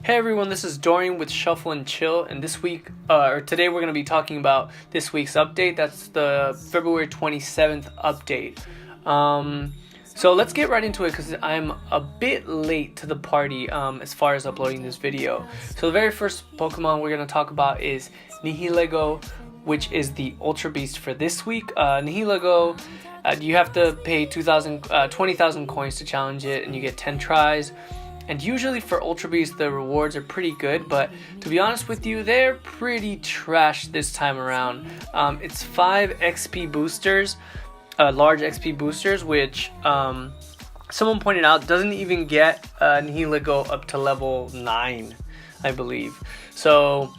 Hey everyone, this is Dorian with Shuffle and Chill, and today we're going to be talking about this week's update. That's the February 27th update. So let's get right into it because I'm a bit late to the party as far as uploading this video. So the very first Pokemon we're going to talk about is Nihilego, which is the Ultra Beast for this week. Nihilego, you have to pay 20,000 coins to challenge it, and you get 10 tries. And usually for Ultra Beast, the rewards are pretty good, but to be honest with you, they're pretty trash this time around. It's 5 XP boosters, large XP boosters, which someone pointed out doesn't even get Nihilego up to level 9, I believe. So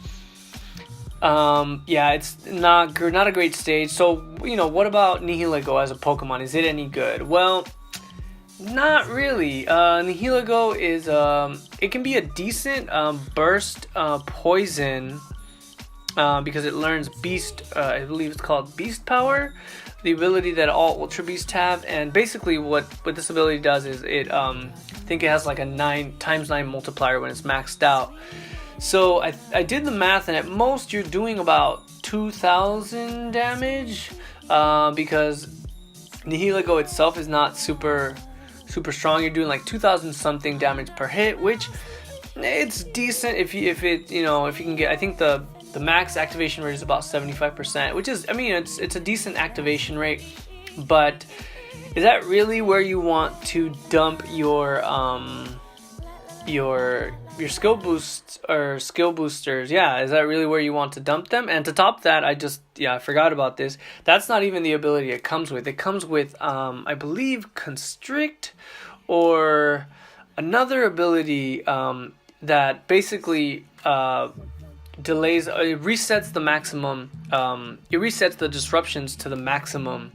yeah, it's not a great stage. So, what about Nihilego as a Pokemon? Is it any good? Well, not really. Nihilego is it can be a decent burst poison because it learns beast, I believe it's called beast power, the ability that all Ultra Beasts have. And basically what this ability does is it I think it has like a 9x9 multiplier when it's maxed out. So I did the math, and at most you're doing about 2,000 damage because Nihilego itself is not super strong. You're doing like 2,000 something damage per hit, which it's decent if you can get. I think the max activation rate is about 75%, which is, it's a decent activation rate. But is that really where you want to dump your skill boosts or skill boosters? Yeah, is that really where you want to dump them? And to top that, I forgot about this. That's not even the ability it comes with. It comes with I believe Constrict or another ability that basically delays, it resets the maximum, it resets the disruptions to the maximum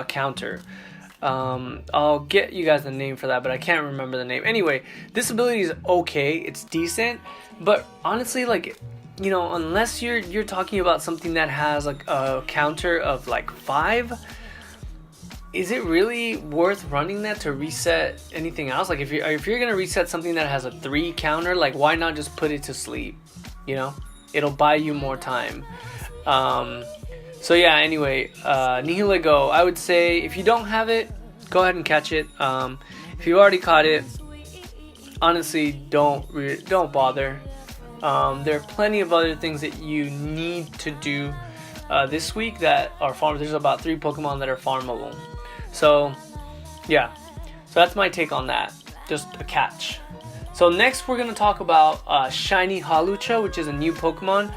counter. I'll get you guys the name for that, but I can't remember the name. Anyway, this ability is okay, it's decent, but honestly, unless you're talking about something that has like a counter of like 5, is it really worth running that to reset anything else? Like if you're gonna reset something that has a 3 counter, like why not just put it to sleep? It'll buy you more time. So yeah, anyway, Nihilego, I would say if you don't have it, go ahead and catch it. If you already caught it, honestly, don't bother. There are plenty of other things that you need to do this week that are farmable. There's about 3 Pokemon that are farmable. So yeah, so that's my take on that. Just a catch. So next we're going to talk about Shiny Hawlucha, which is a new Pokemon.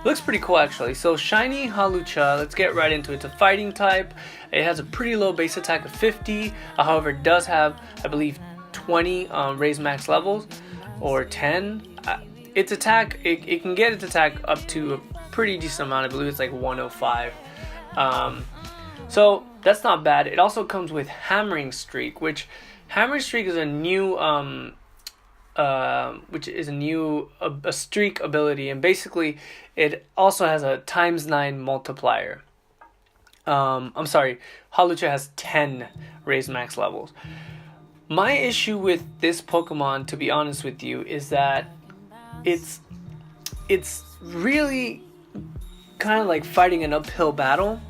Looks pretty cool actually. So Shiny Hawlucha, let's get right into it. It's a fighting type. It has a pretty low base attack of 50. However, it does have, I believe, 20 raised max levels, or 10. Its attack, it can get its attack up to a pretty decent amount. I believe it's like 105. So that's not bad. It also comes with Hammering Streak, which Hammering Streak is a new a streak ability, and basically it also has a ×9 multiplier. I'm sorry, Hawlucha has 10 raised max levels. My issue with this Pokemon, to be honest with you, is that it's really kind of like fighting an uphill battle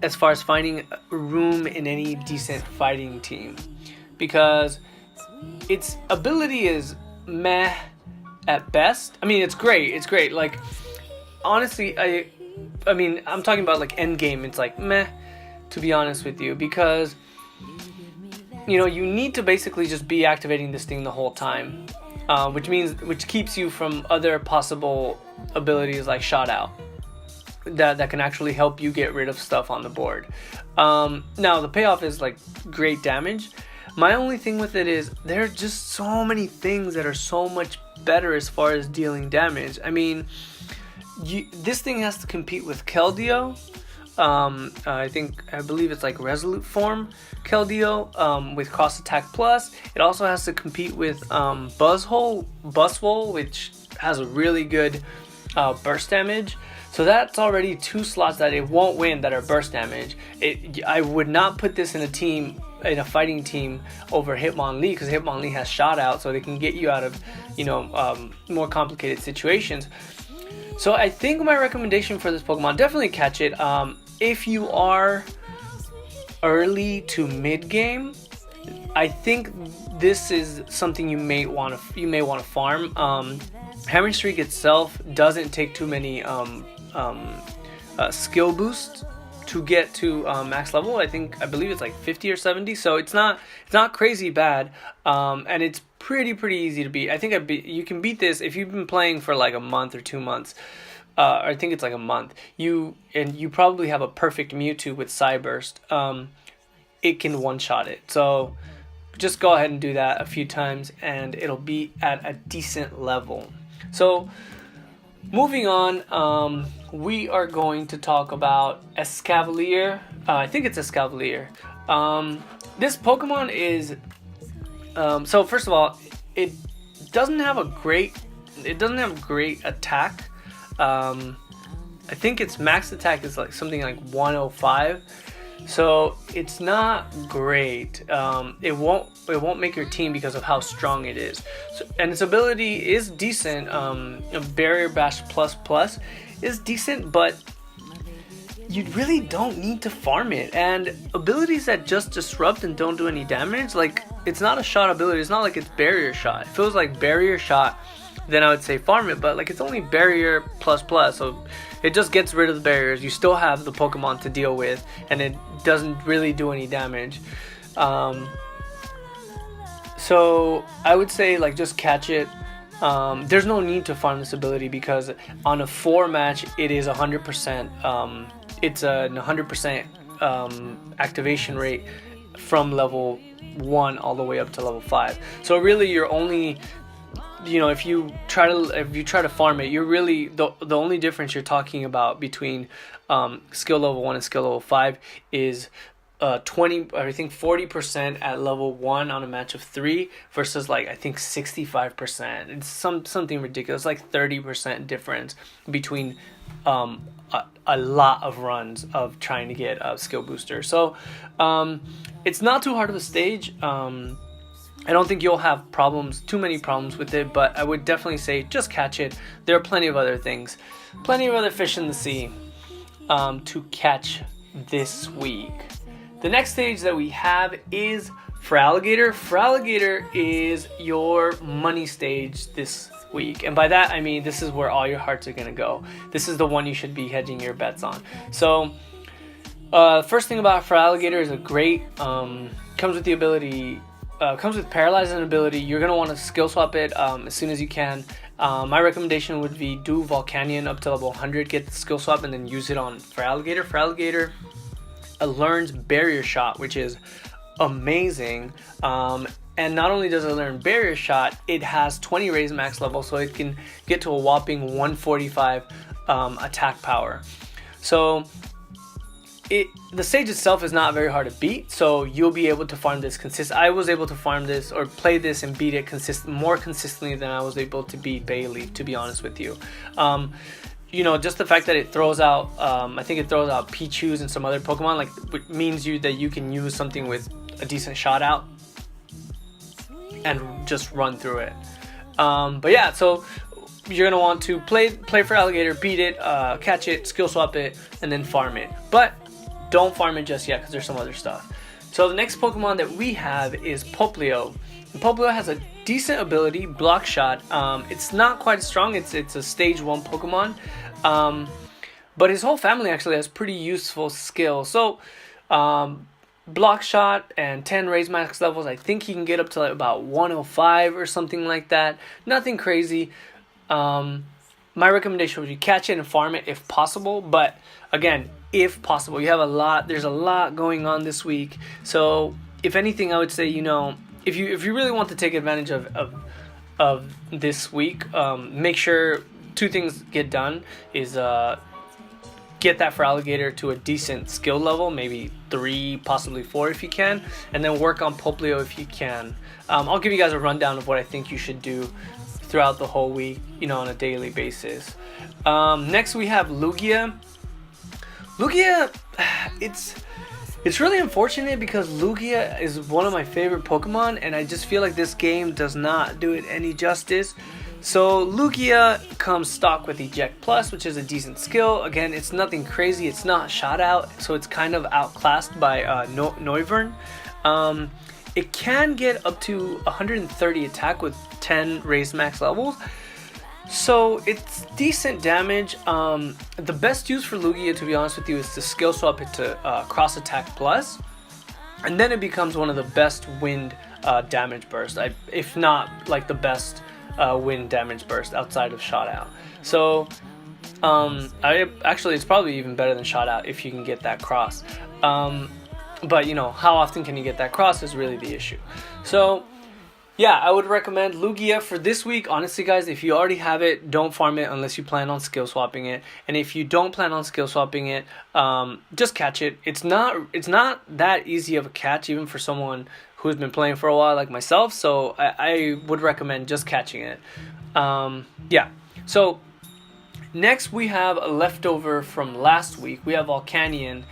as far as finding room in any decent fighting team, because its ability is meh at best. It's great. Like, honestly, I'm talking about like end game. It's like meh, to be honest with you, because you need to basically just be activating this thing the whole time, which keeps you from other possible abilities like Shot Out that can actually help you get rid of stuff on the board. Now the payoff is like great damage. My only thing with it is there are just so many things that are so much better as far as dealing damage. This thing has to compete with Keldeo. I believe it's like Resolute Form Keldeo with Cross Attack Plus. It also has to compete with Buzzwole, which has a really good burst damage. So that's already 2 slots that it won't win that are burst damage. I would not put this in a team a fighting team over Hitmonlee, because Hitmonlee has shot out, so they can get you out of, you know, more complicated situations. So I think my recommendation for this Pokemon, definitely catch it. If you are early to mid game, I think this is something you may want to farm. Hammering Streak itself doesn't take too many skill boosts to get to max level. I believe it's like 50 or 70, so it's not crazy bad, and it's pretty easy to beat. I think you can beat this if you've been playing for like a month or 2 months. I think it's like a month. You probably have a perfect Mewtwo with Psyburst. It can one-shot it. So just go ahead and do that a few times, and it'll be at a decent level. So moving on, we are going to talk about Escavalier. I think it's Escavalier. This Pokemon is... so first of all, it doesn't have great attack. I think its max attack is like something like 105. So it's not great. It won't make your team because of how strong it is. So, and its ability is decent. Barrier Bash plus is decent, but you really don't need to farm it. And abilities that just disrupt and don't do any damage, like, it's not a shot ability. It's not like it's barrier shot. If it was like barrier shot, then I would say farm it, but like it's only barrier plus, so it just gets rid of the barriers. You still have the Pokemon to deal with, and it doesn't really do any damage. So I would say, like, just catch it. There's no need to farm this ability because on a 4 match it is 100%. It's a 100% activation rate from level 1 all the way up to level 5. So really, you're only, you know, if you try to farm it, you're really the only difference you're talking about between skill level 1 and skill level 5 is 20, or I think 40% at level 1 on a match of 3 versus like I think 65%. It's something ridiculous, like 30% difference between a lot of runs of trying to get a skill booster. So it's not too hard of a stage. I don't think you'll have too many problems with it, but I would definitely say just catch it. There are plenty of other things, plenty of other fish in the sea to catch this week. The next stage that we have is Feraligatr. Feraligatr is your money stage this week, and by that I mean this is where all your hearts are gonna go. This is the one you should be hedging your bets on. So first thing about Feraligatr is a great comes with the ability. Comes with paralyzing ability. You're going to want to skill swap it as soon as you can. My recommendation would be do Volcanion up to level 100, get the skill swap, and then use it on Feraligatr. Feraligatr learns Barrier Shot, which is amazing. And not only does it learn Barrier Shot, it has 20 raise max level, so it can get to a whopping 145 attack power. So the stage itself is not very hard to beat, so you'll be able to farm this I was able to farm this or play this and beat it more consistently than I was able to beat Bayleaf, to be honest with you. You know, just the fact that it throws out, I think it throws out Pichus and some other Pokemon, like, means that you can use something with a decent shot out and just run through it. But yeah, so you're gonna want to play Feraligatr, beat it, catch it, skill swap it, and then farm it. But don't farm it just yet because there's some other stuff. So the next Pokemon that we have is Popplio. Popplio has a decent ability, Block Shot. It's not quite as strong. It's a stage 1 Pokemon, but his whole family actually has pretty useful skills. So Block Shot and 10 raise max levels. I think he can get up to like about 105 or something like that. Nothing crazy. My recommendation would be catch it and farm it if possible, but again, if possible. There's a lot going on this week, so if anything, I would say, you know, if you really want to take advantage of this week, make sure 2 things get done is get that Feraligatr to a decent skill level, maybe 3, possibly 4 if you can, and then work on Popplio if you can. I'll give you guys a rundown of what I think you should do throughout the whole week, you know, on a daily basis. Next we have Lugia. Lugia, It's really unfortunate because Lugia is one of my favorite Pokemon, and I just feel like this game does not do it any justice. So Lugia comes stock with Eject Plus, which is a decent skill. Again, it's nothing crazy. It's not shot out, so it's kind of outclassed by Noivern. It can get up to 130 attack with 10 raised max levels. So it's decent damage. The best use for Lugia, to be honest with you, is to skill swap it to Cross Attack Plus, and then it becomes one of the best wind damage bursts, if not like the best wind damage burst outside of Shot Out. So it's probably even better than Shot Out if you can get that cross. But you know, how often can you get that cross is really the issue. So yeah, I would recommend Lugia for this week. Honestly, guys, if you already have it, don't farm it unless you plan on skill swapping it. And if you don't plan on skill swapping it, just catch it. It's not that easy of a catch, even for someone who's been playing for a while like myself. So I would recommend just catching it. Yeah. So next we have a leftover from last week. We have Volcanion,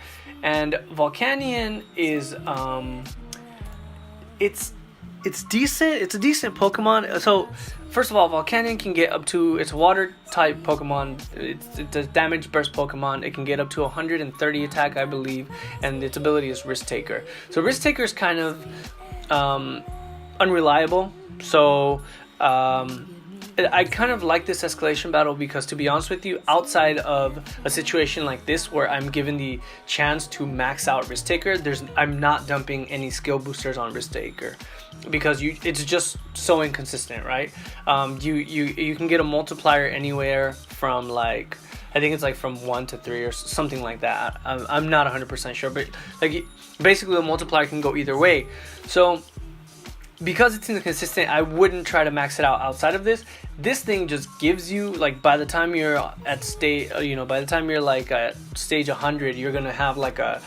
and Volcanion is it's decent. It's a decent Pokemon. So first of all, Volcanion can get up to, it's a water type Pokemon. It's a damage burst Pokemon. It can get up to 130 attack, I believe, and its ability is Risk Taker. So Risk Taker is kind of unreliable. So I kind of like this escalation battle because, to be honest with you, outside of a situation like this where I'm given the chance to max out Risk Taker, I'm not dumping any skill boosters on Risk Taker because it's just so inconsistent, right? You can get a multiplier anywhere from like, I think it's like from 1 to 3 or something like that. I'm not 100% sure, but like basically the multiplier can go either way. So because it's inconsistent, I wouldn't try to max it out outside of this. This thing just gives you, like, by the time you're at by the time you're like at stage 100, you're gonna have like a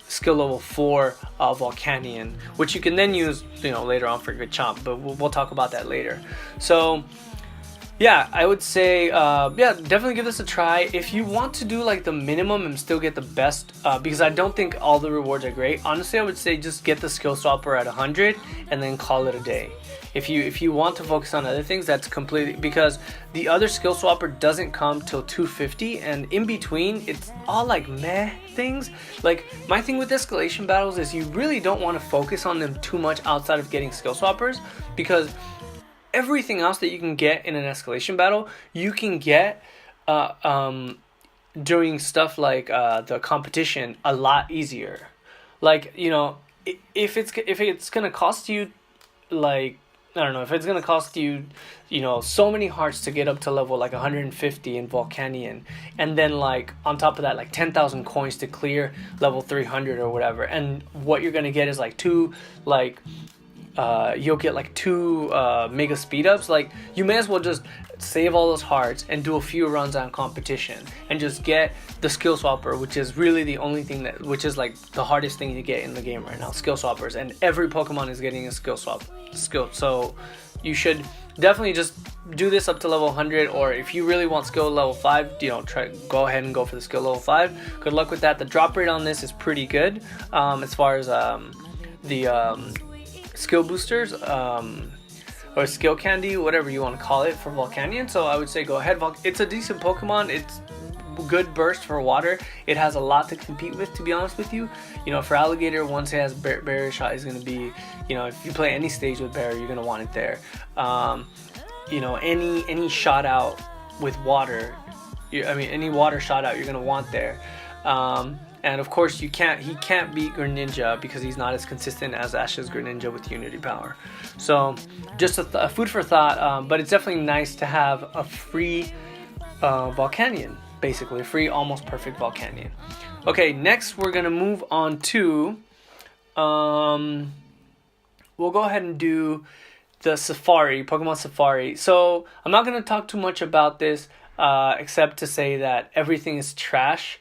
skill level 4 Volcanion, which you can then use, later on for Garchomp, but we'll talk about that later. So yeah, I would say, definitely give this a try. If you want to do like the minimum and still get the best, because I don't think all the rewards are great. Honestly, I would say just get the skill swapper at 100 and then call it a day. If you want to focus on other things, that's completely, because the other skill swapper doesn't come till 250, and in between it's all like meh things. Like my thing with escalation battles is you really don't want to focus on them too much outside of getting skill swappers, because everything else that you can get in an escalation battle, you can get doing stuff like the competition a lot easier. Like, if it's gonna cost you, like, I don't know, if it's gonna cost you, so many hearts to get up to level like 150 in Volcanion, and then like on top of that, like 10,000 coins to clear level 300 or whatever, and what you're gonna get is like you'll get like 2 mega speed ups. Like, you may as well just save all those hearts and do a few runs on competition and just get the skill swapper, which is really the only thing which is like the hardest thing to get in the game right now, skill swappers, and every Pokemon is getting a skill. So you should definitely just do this up to level 100, or if you really want skill level 5, go ahead and go for the skill level 5. Good luck with that. The drop rate on this is pretty good, as far as the skill boosters, or skill candy, whatever you want to call it, for Volcanion. So I would say go ahead. It's a decent Pokemon. It's good burst for water. It has a lot to compete with, to be honest with you. Feraligatr, once it has barrier shot, is going to be, if you play any stage with barrier, you're going to want it there. Any shot out with water, any water shot out, you're going to want there. And of course, he can't beat Greninja because he's not as consistent as Ash's Greninja with Unity Power. So just a food for thought, but it's definitely nice to have a free Volcanion, basically a free almost perfect Volcanion. Okay, next we're gonna move on to, we'll go ahead and do the Safari, Pokemon Safari. So I'm not gonna talk too much about this, except to say that everything is trash.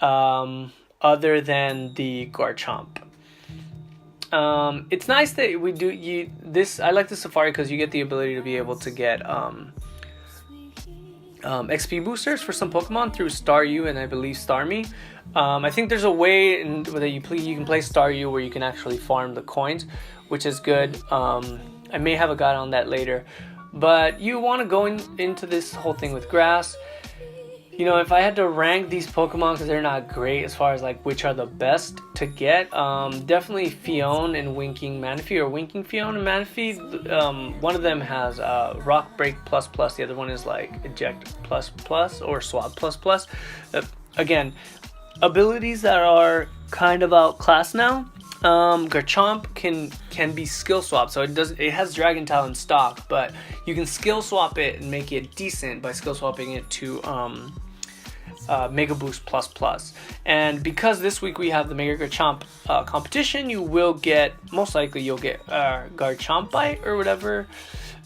Other than the Garchomp. It's nice that we do this. I like the Safari because you get the ability to be able to get XP boosters for some Pokemon through Staryu and I believe Starmie. I think there's a way that you can play Staryu where you can actually farm the coins, which is good. I may have a guide on that later, but you want to go into this whole thing with grass. You know, if I had to rank these Pokemon, because they're not great as far as like which are the best to get, definitely Fion and Winking Manaphy, or Winking Fion and Manaphy. One of them has Rock Break plus plus, the other one is like Eject plus plus or Swab plus plus. Again, abilities that are kind of outclassed now. Garchomp can be skill swap, so it has Dragon Tail in stock, but you can skill swap it and make it decent by skill swapping it to Mega Boost plus plus. And because this week we have the Mega Garchomp competition, you will get, most likely you'll get Garchomp Bite or whatever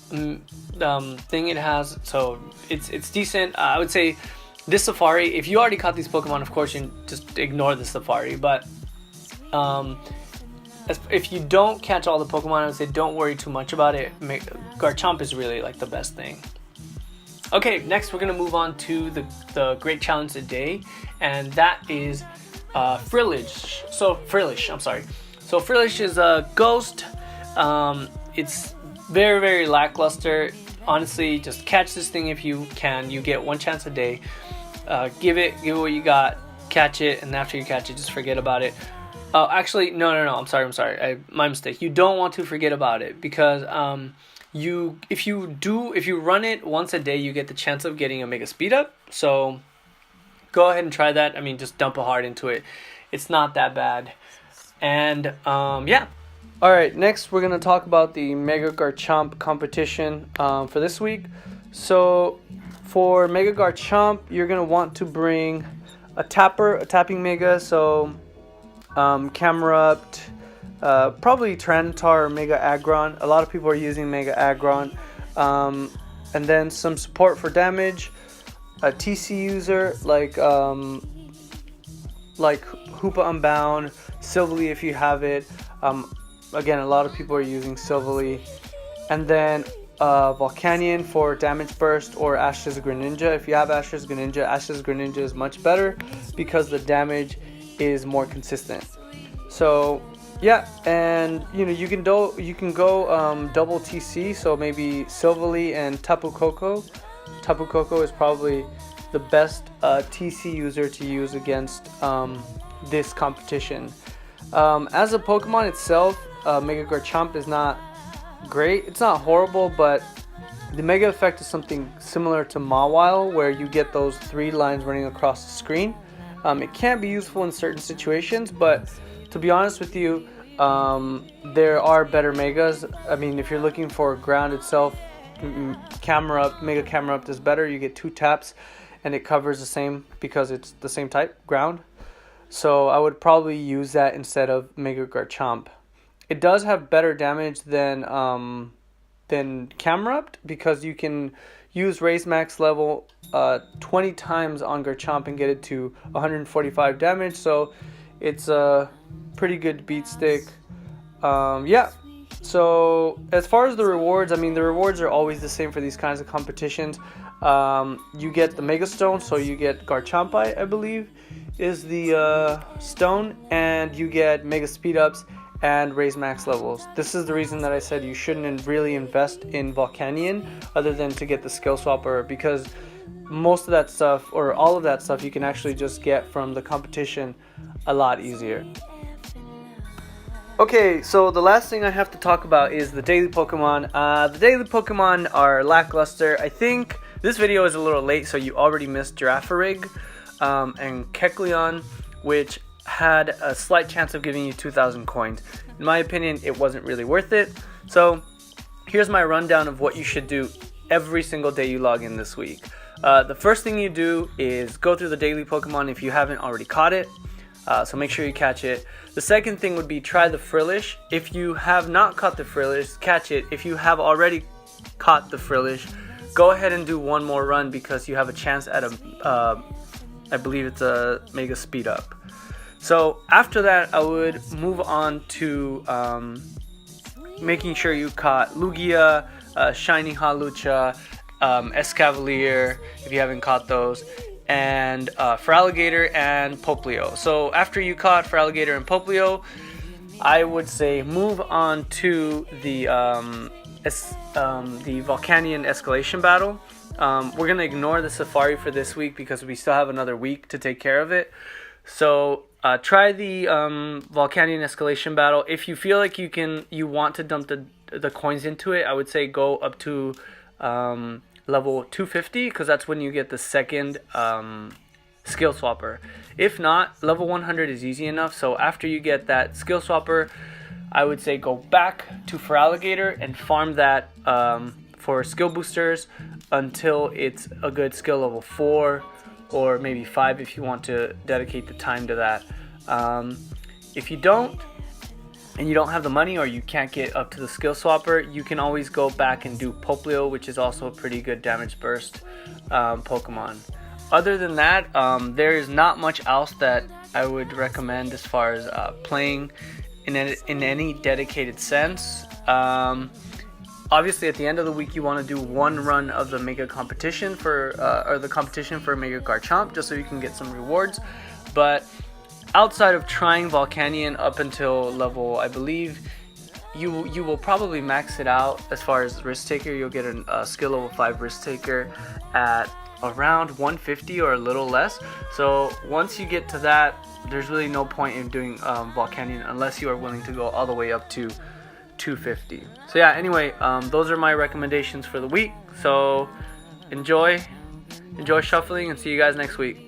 thing it has. So it's decent. I would say this Safari, if you already caught these Pokemon, of course you just ignore the Safari, but if you don't catch all the Pokemon, I would say don't worry too much about it. Garchomp is really like the best thing. Okay, next we're going to move on to the great challenge today, and that is Frillish. So Frillish is a ghost. It's very, very lackluster. Honestly, just catch this thing if you can. You get one chance a day. Give it what you got, catch it, and after you catch it, just forget about it. Actually, no, I'm sorry. My mistake. You don't want to forget about it, because if you run it once a day, you get the chance of getting a Mega Speed Up. So go ahead and try that. I mean, just dump a heart into it. It's not that bad. And yeah. All right, next we're gonna talk about the Mega Garchomp competition for this week. So for Mega Garchomp, you're gonna want to bring a tapping Mega. So Camerupt, probably Tyranitar or Mega Aggron. A lot of people are using Mega Aggron. And then some support for damage. A TC user like Hoopa Unbound, Silvally if you have it. Again, a lot of people are using Silvally. And then Volcanion for damage burst, or Ash's Greninja. If you have Ash's Greninja is much better because the damage is more consistent. So yeah, and you can go double TC, so maybe Silvally and Tapu Koko. Tapu Koko is probably the best TC user to use against this competition. As a Pokemon itself, Mega Garchomp is not great. It's not horrible, but the Mega Effect is something similar to Mawile, where you get those 3 lines running across the screen. It can be useful in certain situations, but to be honest with you, there are better Megas. I mean, if you're looking for ground itself, Mega Camerupt is better. You get 2 taps and it covers the same, because it's the same type, ground. So I would probably use that instead of Mega Garchomp. It does have better damage than Camerupt, because you can use Raise Max level 20 times on Garchomp and get it to 145 damage. So it's a pretty good beat stick. Yeah. So as far as the rewards, I mean, the rewards are always the same for these kinds of competitions. You get the Mega Stone, so you get Garchomp, I believe, is the stone, and you get Mega Speed Ups and raise max levels. This is the reason that I said you shouldn't really invest in Volcanion other than to get the skill swapper, because most of that stuff, or all of that stuff, you can actually just get from the competition a lot easier. Okay, so the last thing I have to talk about is the daily Pokemon. The daily Pokemon are lackluster. I think this video is a little late, so you already missed Girafarig and Kecleon, which had a slight chance of giving you 2,000 coins. In my opinion, it wasn't really worth it. So here's my rundown of what you should do every single day you log in this week. The first thing you do is go through the daily Pokemon if you haven't already caught it. So make sure you catch it. The second thing would be try the Frillish. If you have not caught the Frillish, catch it. If you have already caught the Frillish, go ahead and do one more run, because you have a chance at a, I believe it's a Mega Speed Up. So after that, I would move on to making sure you caught Lugia, Shiny Hawlucha, Escavalier if you haven't caught those, and Feraligatr and Popplio. So after you caught Feraligatr and Popplio, I would say move on to the Volcanion escalation battle. We're gonna ignore the safari for this week because we still have another week to take care of it. So try the Volcanion escalation battle. If you feel like you want to dump the coins into it, I would say go up to level 250, because that's when you get the second skill swapper. If not, level 100 is easy enough. So after you get that skill swapper, I would say go back to Feraligatr and farm that for skill boosters until it's a good skill level 4 or maybe 5 if you want to dedicate the time to that. If you don't, and you don't have the money or you can't get up to the skill swapper, you can always go back and do Popplio, which is also a pretty good damage burst Pokemon. Other than that, there is not much else that I would recommend as far as playing in any dedicated sense. Obviously, at the end of the week, you want to do one run of the Mega Competition or the competition for Mega Garchomp, just so you can get some rewards. But outside of trying Volcanion up until level, I believe, you will probably max it out as far as Risk Taker. You'll get a skill level 5 Risk Taker at around 150 or a little less. So once you get to that, there's really no point in doing Volcanion unless you are willing to go all the way up to 250. So yeah, anyway, those are my recommendations for the week. So enjoy shuffling, and see you guys next week.